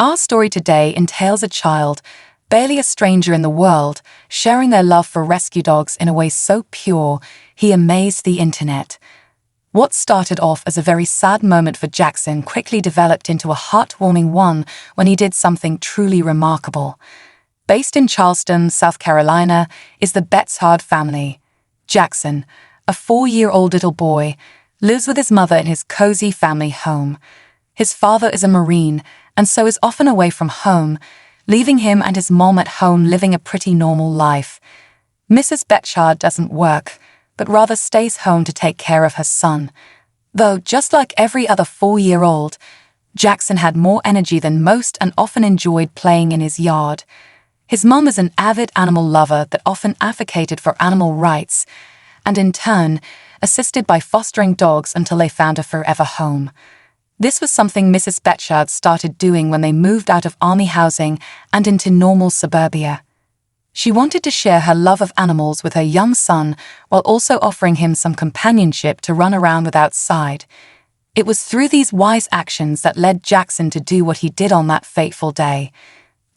Our story today entails a child, barely a stranger in the world, sharing their love for rescue dogs in a way so pure, he amazed the internet. What started off as a very sad moment for Jackson quickly developed into a heartwarming one when he did something truly remarkable. Based in Charleston, South Carolina, is the Betshard family. Jackson, a 4-year-old little boy, lives with his mother in his cozy family home. His father is a Marine and so is often away from home, leaving him and his mom at home living a pretty normal life. Mrs. Betshard doesn't work, but rather stays home to take care of her son. Though, just like every other 4-year-old, Jackson had more energy than most and often enjoyed playing in his yard. His mom is an avid animal lover that often advocated for animal rights, and in turn, assisted by fostering dogs until they found a forever home. This was something Mrs. Betshard started doing when they moved out of army housing and into normal suburbia. She wanted to share her love of animals with her young son while also offering him some companionship to run around with outside. It was through these wise actions that led Jackson to do what he did on that fateful day.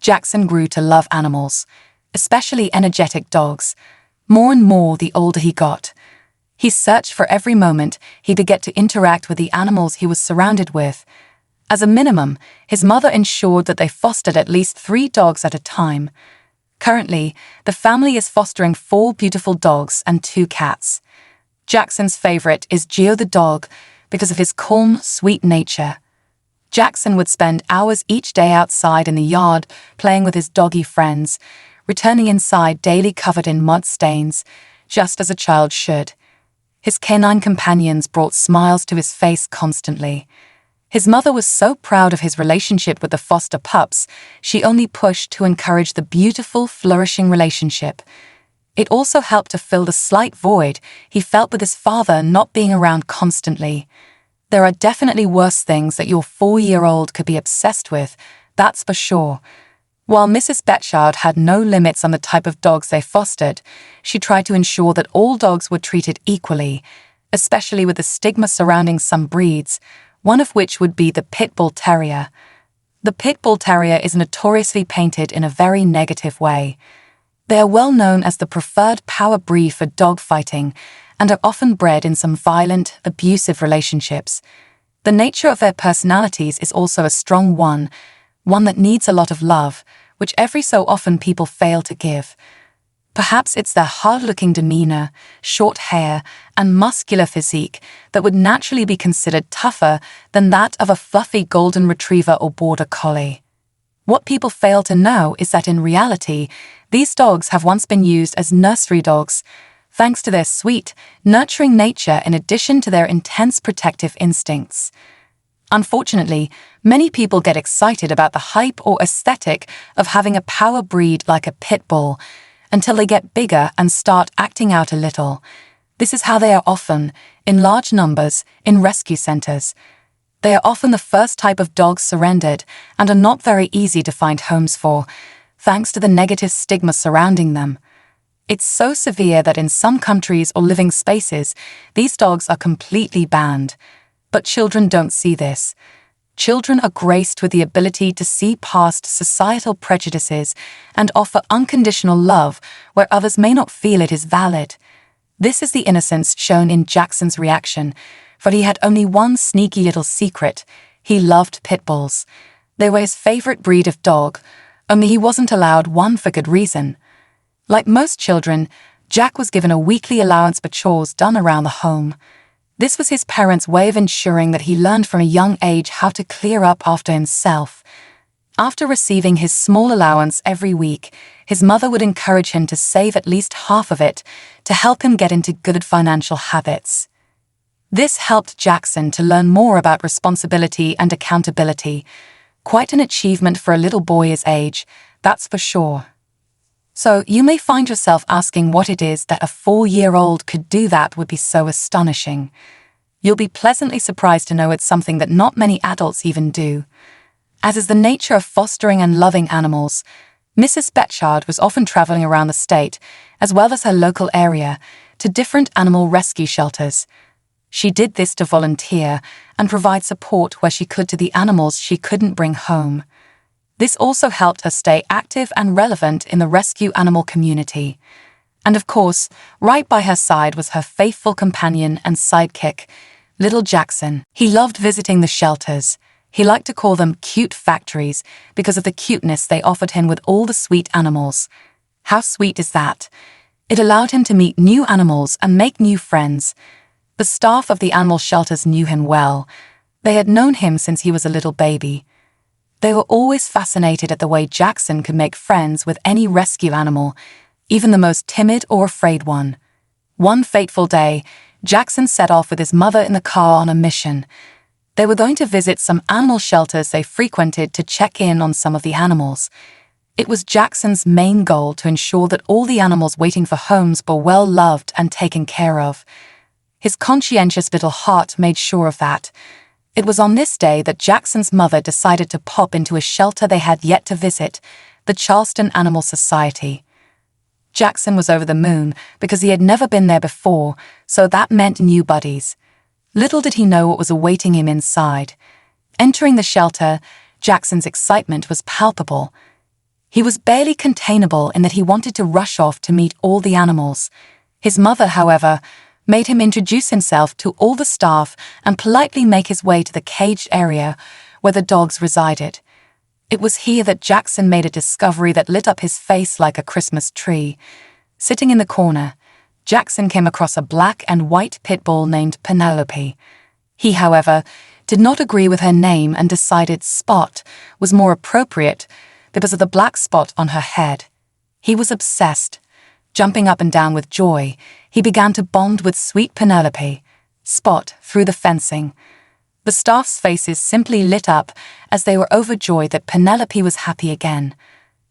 Jackson grew to love animals, especially energetic dogs, more and more the older he got. He searched for every moment he could get to interact with the animals he was surrounded with. As a minimum, his mother ensured that they fostered at least 3 dogs at a time. Currently, the family is fostering 4 beautiful dogs and 2 cats. Jackson's favorite is Geo the dog because of his calm, sweet nature. Jackson would spend hours each day outside in the yard playing with his doggy friends, returning inside daily covered in mud stains, just as a child should. His canine companions brought smiles to his face constantly. His mother was so proud of his relationship with the foster pups, she only pushed to encourage the beautiful, flourishing relationship. It also helped to fill the slight void he felt with his father not being around constantly. There are definitely worse things that your 4-year-old could be obsessed with, that's for sure. While Mrs. Betshard had no limits on the type of dogs they fostered, she tried to ensure that all dogs were treated equally, especially with the stigma surrounding some breeds, one of which would be the Pit Bull Terrier. The Pit Bull Terrier is notoriously painted in a very negative way. They are well known as the preferred power breed for dog fighting and are often bred in some violent, abusive relationships. The nature of their personalities is also a strong one that needs a lot of love, which every so often people fail to give. Perhaps it's their hard-looking demeanor, short hair, and muscular physique that would naturally be considered tougher than that of a fluffy golden retriever or border collie. What people fail to know is that in reality, these dogs have once been used as nursery dogs, thanks to their sweet, nurturing nature in addition to their intense protective instincts. Unfortunately, many people get excited about the hype or aesthetic of having a power breed like a pit bull, until they get bigger and start acting out a little. This is how they are often, in large numbers, in rescue centers. They are often the first type of dogs surrendered and are not very easy to find homes for, thanks to the negative stigma surrounding them. It's so severe that in some countries or living spaces, these dogs are completely banned. But children don't see this. Children are graced with the ability to see past societal prejudices and offer unconditional love where others may not feel it is valid. This is the innocence shown in Jackson's reaction, for he had only one sneaky little secret. He loved pit bulls. They were his favorite breed of dog, only he wasn't allowed one for good reason. Like most children, Jack was given a weekly allowance for chores done around the home. This was his parents' way of ensuring that he learned from a young age how to clear up after himself. After receiving his small allowance every week, his mother would encourage him to save at least half of it to help him get into good financial habits. This helped Jackson to learn more about responsibility and accountability. Quite an achievement for a little boy his age, that's for sure. So you may find yourself asking what it is that a 4-year-old could do that would be so astonishing. You'll be pleasantly surprised to know it's something that not many adults even do. As is the nature of fostering and loving animals, Mrs. Betshard was often traveling around the state, as well as her local area, to different animal rescue shelters. She did this to volunteer and provide support where she could to the animals she couldn't bring home. This also helped her stay active and relevant in the rescue animal community. And of course, right by her side was her faithful companion and sidekick, little Jackson. He loved visiting the shelters. He liked to call them cute factories because of the cuteness they offered him with all the sweet animals. How sweet is that? It allowed him to meet new animals and make new friends. The staff of the animal shelters knew him well. They had known him since he was a little baby. They were always fascinated at the way Jackson could make friends with any rescue animal, even the most timid or afraid one. One fateful day, Jackson set off with his mother in the car on a mission. They were going to visit some animal shelters they frequented to check in on some of the animals. It was Jackson's main goal to ensure that all the animals waiting for homes were well loved and taken care of. His conscientious little heart made sure of that. It was on this day that Jackson's mother decided to pop into a shelter they had yet to visit, the Charleston Animal Society. Jackson was over the moon because he had never been there before, so that meant new buddies. Little did he know what was awaiting him inside. Entering the shelter, Jackson's excitement was palpable. He was barely containable in that he wanted to rush off to meet all the animals. His mother, however, made him introduce himself to all the staff and politely make his way to the caged area where the dogs resided. It was here that Jackson made a discovery that lit up his face like a Christmas tree. Sitting in the corner, Jackson came across a black and white pit bull named Penelope. He, however, did not agree with her name and decided Spot was more appropriate because of the black spot on her head. He was obsessed. Jumping up and down with joy, he began to bond with sweet Penelope. Spot through the fencing. The staff's faces simply lit up as they were overjoyed that Penelope was happy again.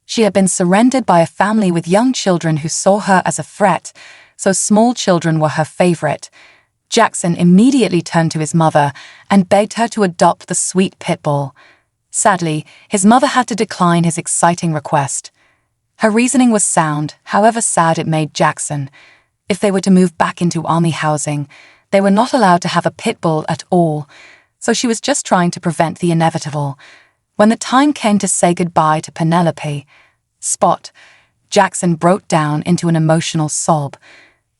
She had been surrendered by a family with young children who saw her as a threat, so small children were her favorite. Jackson immediately turned to his mother and begged her to adopt the sweet pit bull. Sadly, his mother had to decline his exciting request. Her reasoning was sound, however sad it made Jackson. If they were to move back into army housing, they were not allowed to have a pit bull at all, so she was just trying to prevent the inevitable. When the time came to say goodbye to Penelope, Spot, Jackson broke down into an emotional sob.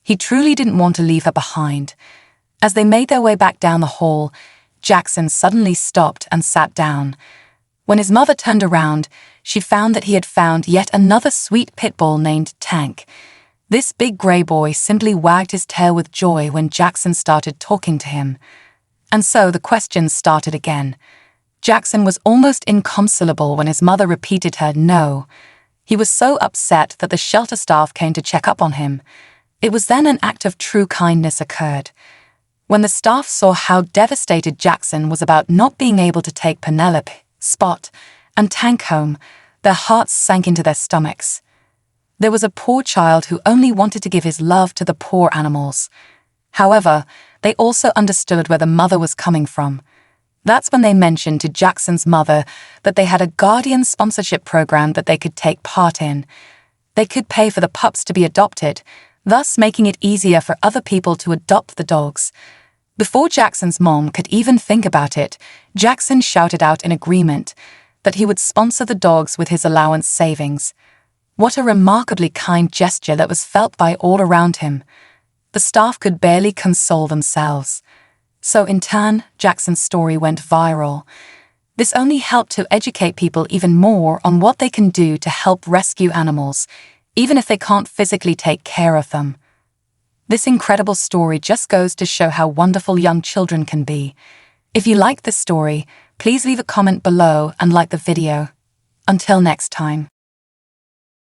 He truly didn't want to leave her behind. As they made their way back down the hall, Jackson suddenly stopped and sat down. When his mother turned around, she found that he had found yet another sweet pit bull named Tank. This big grey boy simply wagged his tail with joy when Jackson started talking to him. And so the questions started again. Jackson was almost inconsolable when his mother repeated her no. He was so upset that the shelter staff came to check up on him. It was then an act of true kindness occurred. When the staff saw how devastated Jackson was about not being able to take Penelope, Spot, and Tank home, their hearts sank into their stomachs. There was a poor child who only wanted to give his love to the poor animals. However, they also understood where the mother was coming from. That's when they mentioned to Jackson's mother that they had a guardian sponsorship program that they could take part in. They could pay for the pups to be adopted, thus making it easier for other people to adopt the dogs. Before Jackson's mom could even think about it, Jackson shouted out in agreement that he would sponsor the dogs with his allowance savings. What a remarkably kind gesture that was felt by all around him. The staff could barely console themselves. So in turn, Jackson's story went viral. This only helped to educate people even more on what they can do to help rescue animals, even if they can't physically take care of them. This incredible story just goes to show how wonderful young children can be. If you like this story, please leave a comment below and like the video. Until next time.